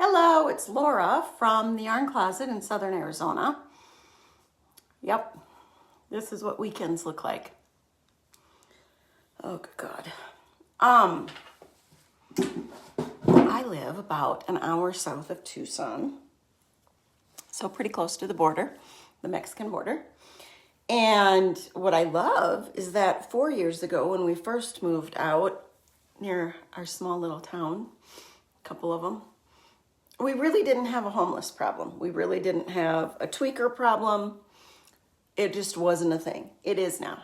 Hello, it's Laura from the Yarn Closet in Southern Arizona. Yep, this is what weekends look like. Oh, good God. I live about an hour south of Tucson, so pretty close to the border, the Mexican border. And what I love is that 4 years ago when we first moved out near our small little town, a couple of them, we really didn't have a homeless problem. We really didn't have a tweaker problem. It just wasn't a thing. It is now.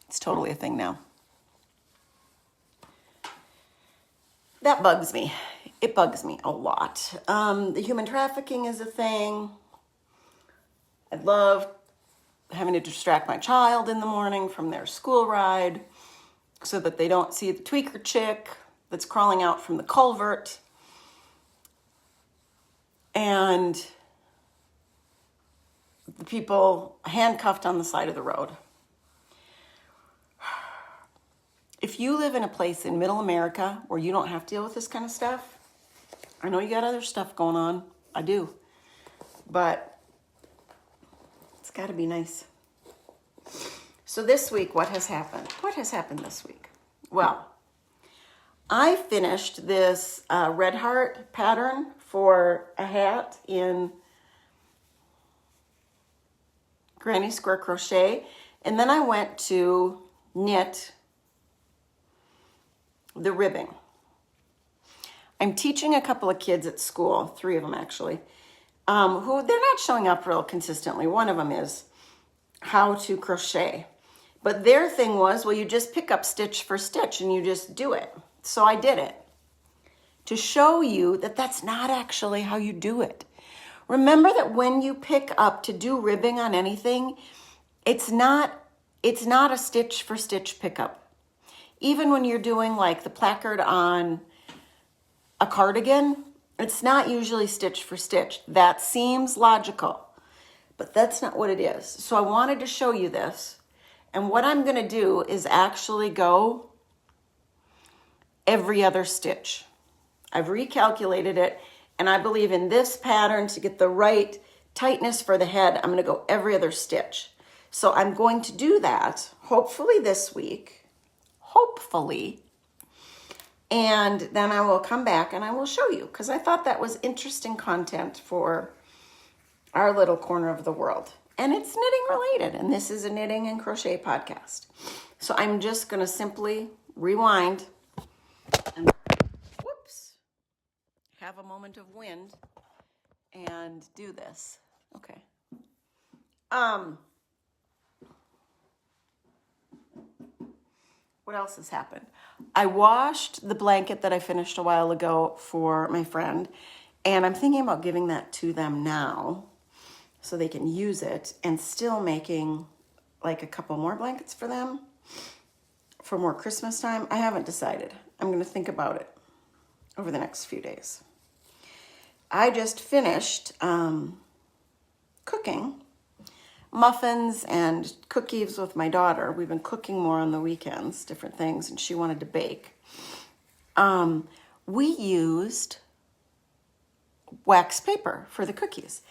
It's totally a thing now. That bugs me. It bugs me a lot. The human trafficking is a thing. I love having to distract my child in the morning from their school ride so that they don't see the tweaker chick that's crawling out from the culvert. And the people handcuffed on the side of the road. If you live in a place in middle America where you don't have to deal with this kind of stuff, I know you got other stuff going on. I do. But it's got to be nice. So this week, what has happened? What has happened this week? Well, I finished this red heart pattern for a hat in Granny Square Crochet. And then I went to knit the ribbing. I'm teaching a couple of kids at school, 3 of them actually, who they're not showing up real consistently. One of them is how to crochet. But their thing was, well, you just pick up stitch for stitch and you just do it. So I did it to show you that that's not actually how you do it. Remember that when you pick up to do ribbing on anything, it's not a stitch for stitch pickup. Even when you're doing like the placard on a cardigan, it's not usually stitch for stitch. That seems logical, but that's not what it is. So I wanted to show you this. And what I'm going to do is actually go every other stitch. I've recalculated it, and I believe in this pattern to get the right tightness for the head, I'm going to go every other stitch. So I'm going to do that, hopefully this week, hopefully, and then I will come back and I will show you, because I thought that was interesting content for our little corner of the world. And it's knitting related, and this is a knitting and crochet podcast. So I'm just going to simply rewind and have a moment of wind and do this. Okay. What else has happened? I washed the blanket that I finished a while ago for my friend, and I'm thinking about giving that to them now so they can use it, and still making like a couple more blankets for them for more Christmas time. I haven't decided. I'm going to think about it over the next few days. I just finished cooking muffins and cookies with my daughter. We've been cooking more on the weekends, different things, and she wanted to bake. We used wax paper for the cookies,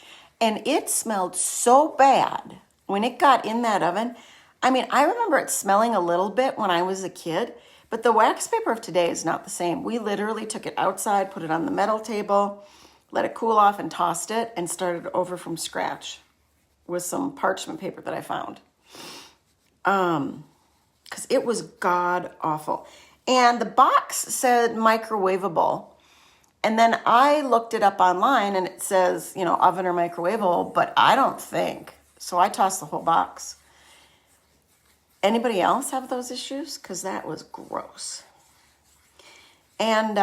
and it smelled so bad when it got in that oven. I mean, I remember it smelling a little bit when I was a kid, but the wax paper of today is not the same. We literally took it outside, put it on the metal table, let it cool off, and tossed it, and started over from scratch with some parchment paper that I found. Because it was god awful. And the box said microwavable. And then I looked it up online, and it says, oven or microwavable, but I don't think. So I tossed the whole box. Anybody else have those issues? Because that was gross. And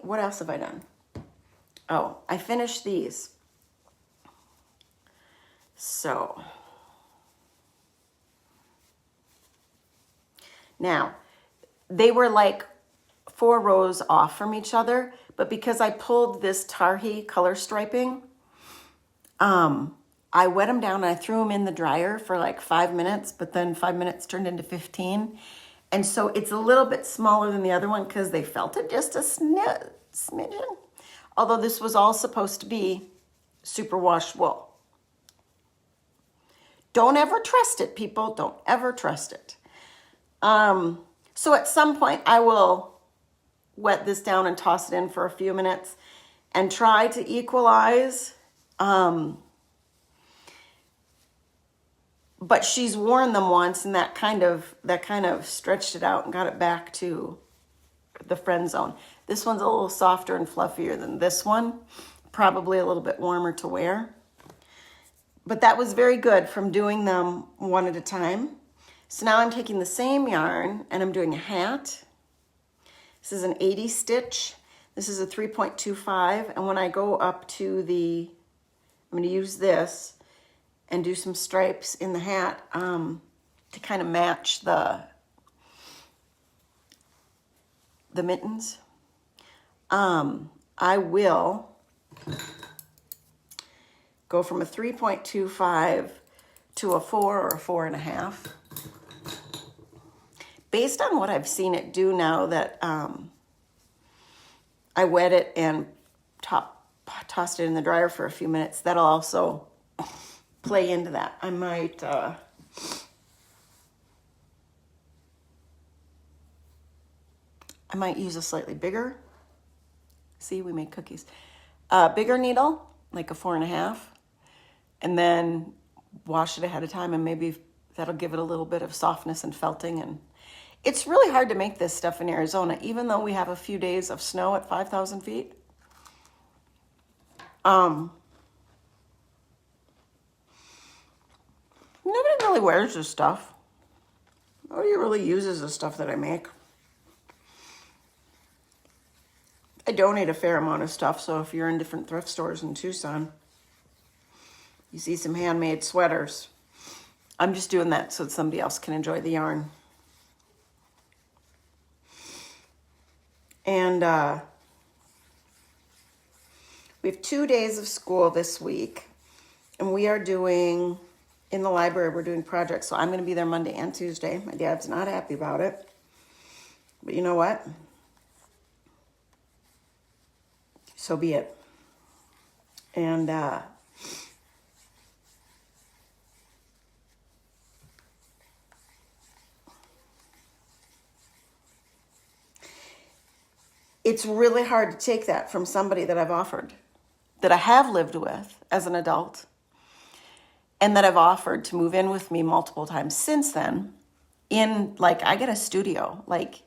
what else have I done? Oh, I finished these. So now they were like 4 rows off from each other, but because I pulled this Tarhi color striping, I wet them down and I threw them in the dryer for like 5 minutes, but then 5 minutes turned into 15. And so it's a little bit smaller than the other one because they felted just a smidgen. Although this was all supposed to be superwash wool. Don't ever trust it, people. Don't ever trust it. So at some point I will wet this down and toss it in for a few minutes and try to equalize. But she's worn them once, and that kind of stretched it out and got it back to the friend zone. This one's a little softer and fluffier than this one, probably a little bit warmer to wear. But that was very good from doing them one at a time. So now I'm taking the same yarn and I'm doing a hat. This is an 80 stitch. This is a 3.25. And when I go up to I'm going to use this and do some stripes in the hat to kind of match the mittens. I will go from a 3.25 to a 4 or a 4.5. Based on what I've seen it do now that I wet it and tossed it in the dryer for a few minutes, that'll also play into that. I might use a slightly bigger, see, we made cookies, bigger needle, like a 4.5, and then wash it ahead of time, and maybe that'll give it a little bit of softness and felting. And it's really hard to make this stuff in Arizona, even though we have a few days of snow at 5,000 feet. Nobody really wears this stuff. Nobody really uses the stuff that I make. I donate a fair amount of stuff, so if you're in different thrift stores in Tucson, you see some handmade sweaters. I'm just doing that so that somebody else can enjoy the yarn. And we have 2 days of school this week, and we are doing, in the library, we're doing projects, so I'm going to be there Monday and Tuesday. My dad's not happy about it, but you know what? So be it. And it's really hard to take that from somebody that I've offered, that I have lived with as an adult, and that I've offered to move in with me multiple times since then. I get a studio. Like,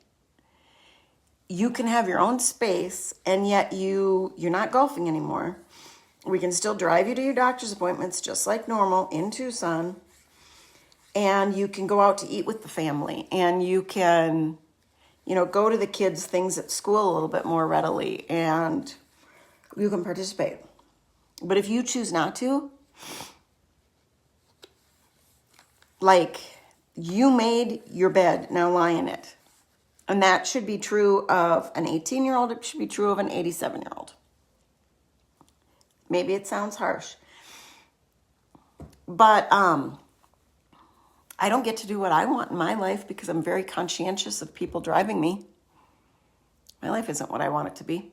you can have your own space, and yet you're not golfing anymore. We can still drive you to your doctor's appointments just like normal in Tucson, and you can go out to eat with the family, and you can, go to the kids' things at school a little bit more readily, and you can participate. But if you choose not to, like, you made your bed, now lie in it. And that should be true of an 18-year-old. It should be true of an 87-year-old. Maybe it sounds harsh. But I don't get to do what I want in my life because I'm very conscientious of people driving me. My life isn't what I want it to be.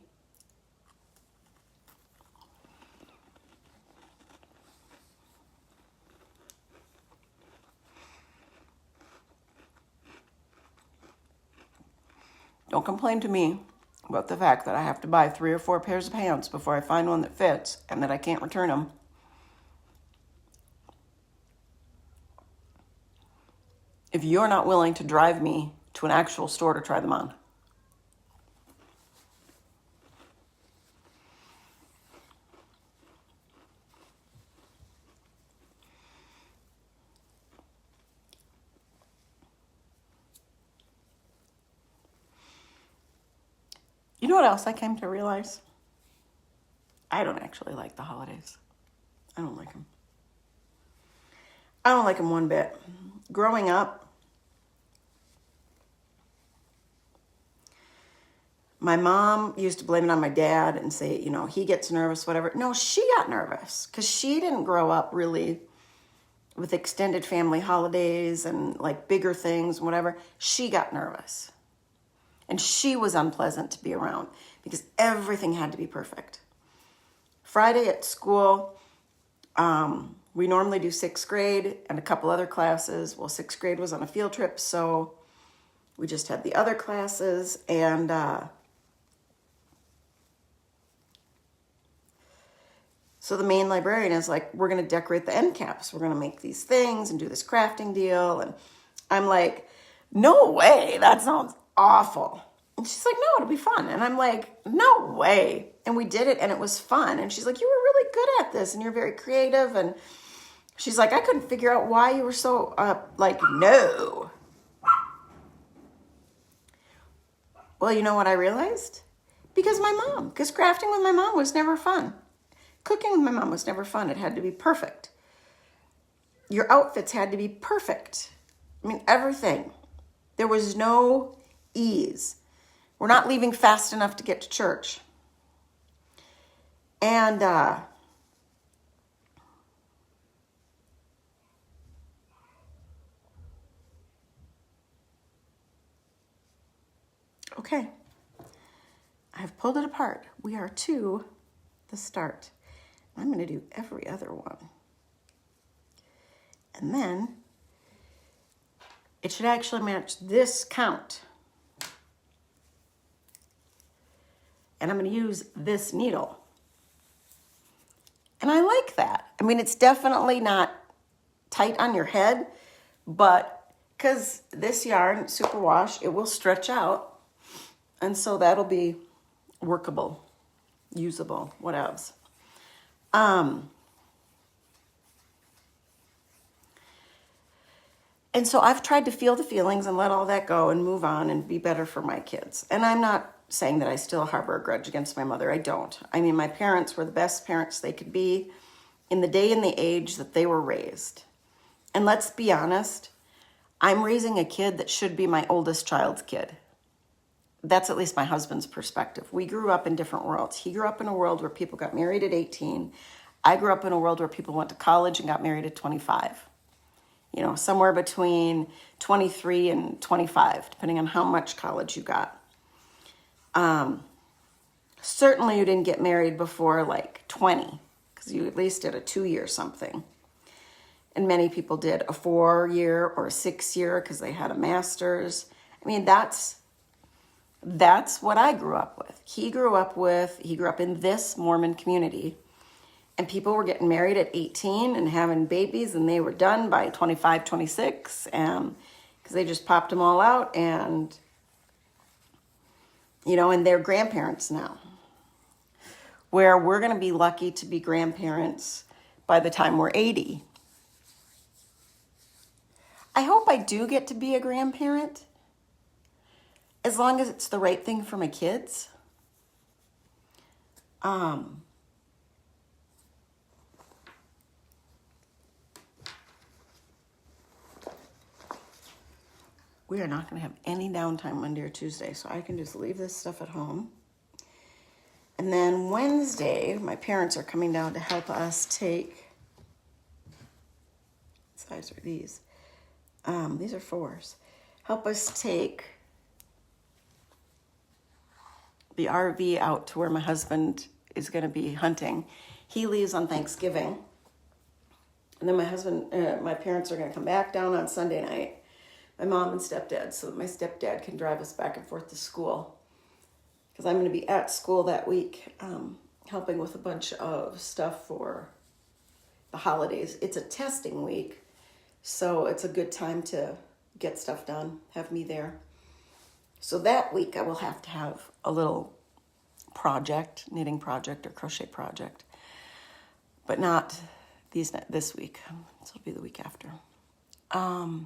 Don't complain to me about the fact that I have to buy 3 or 4 pairs of pants before I find one that fits and that I can't return them. If you're not willing to drive me to an actual store to try them on. You know what else I came to realize? I don't actually like the holidays. I don't like them. I don't like them one bit. Growing up, My mom used to blame it on my dad and say, you know, he gets nervous, whatever. No, she got nervous because she didn't grow up really with extended family holidays and like bigger things and whatever. She got nervous. And she was unpleasant to be around because everything had to be perfect. Friday at school, we normally do 6th grade and a couple other classes. Well, 6th grade was on a field trip, so we just had the other classes. And so the main librarian is like, we're going to decorate the end caps. We're going to make these things and do this crafting deal. And I'm like, no way, that sounds awful. And she's like, no, it'll be fun. And I'm like, no way. And we did it and it was fun. And she's like, you were really good at this and you're very creative. And she's like, I couldn't figure out why you were so like, no. Well, you know what I realized? Because crafting with my mom was never fun. Cooking with my mom was never fun. It had to be perfect. Your outfits had to be perfect. I mean, everything. There was no ease. We're not leaving fast enough to get to church. And okay, I've pulled it apart. We are to the start. I'm going to do every other one. And then it should actually match this count. And I'm going to use this needle. And I like that. I mean, it's definitely not tight on your head, but because this yarn, superwash, it will stretch out. And so that'll be workable, usable, whatevs. And so I've tried to feel the feelings and let all that go and move on and be better for my kids. And I'm not saying that I still harbor a grudge against my mother. I don't. I mean, my parents were the best parents they could be in the day and the age that they were raised. And let's be honest, I'm raising a kid that should be my oldest child's kid. That's at least my husband's perspective. We grew up in different worlds. He grew up in a world where people got married at 18. I grew up in a world where people went to college and got married at 25. You know, somewhere between 23 and 25, depending on how much college you got. Certainly you didn't get married before like 20, because you at least did a 2-year something. And many people did a 4-year or a 6-year because they had a master's. I mean, that's what I grew up with. He grew up in this Mormon community. And people were getting married at 18 and having babies, and they were done by 25, 26, because they just popped them all out, and, you know, and they're grandparents now. Where we're going to be lucky to be grandparents by the time we're 80. I hope I do get to be a grandparent, as long as it's the right thing for my kids. We are not going to have any downtime Monday or Tuesday, so I can just leave this stuff at home. And then Wednesday, my parents are coming down to help us take, what size are these? These are 4s. Help us take the RV out to where my husband is going to be hunting. He leaves on Thanksgiving. And then my parents are going to come back down on Sunday night. My mom and stepdad, so that my stepdad can drive us back and forth to school. Because I'm going to be at school that week, helping with a bunch of stuff for the holidays. It's a testing week, so it's a good time to get stuff done, have me there. So that week I will have to have a little project, knitting project or crochet project, but not this week. So it'll be the week after. I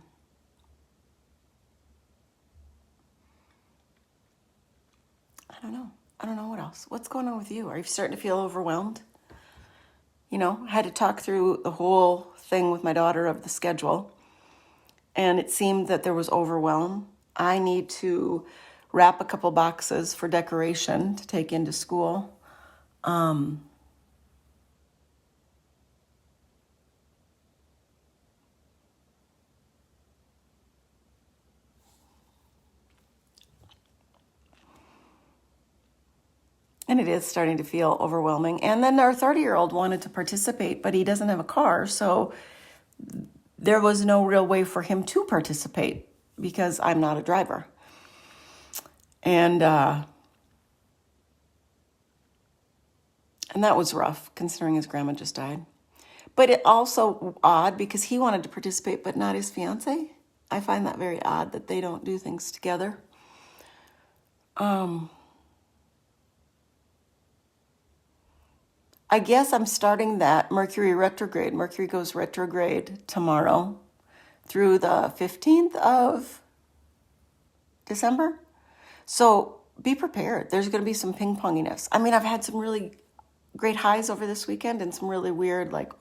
don't know what else. What's going on with you? Are you starting to feel overwhelmed? You know, I had to talk through the whole thing with my daughter of the schedule, and it seemed that there was overwhelm. I need to wrap a couple boxes for decoration to take into school. And it is starting to feel overwhelming. And then our 30-year-old wanted to participate, but he doesn't have a car. So there was no real way for him to participate because I'm not a driver. And that was rough considering his grandma just died. But it also odd because he wanted to participate, but not his fiance. I find that very odd that they don't do things together. I guess I'm starting that Mercury retrograde. Mercury goes retrograde tomorrow through the 15th of December. So be prepared. There's going to be some ping-ponginess. I mean, I've had some really great highs over this weekend and some really weird, like,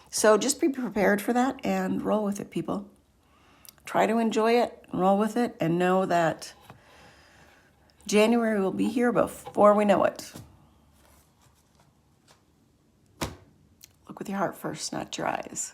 So just be prepared for that and roll with it, people. Try to enjoy it, roll with it, and know that January will be here before we know it. Look with your heart first, not your eyes.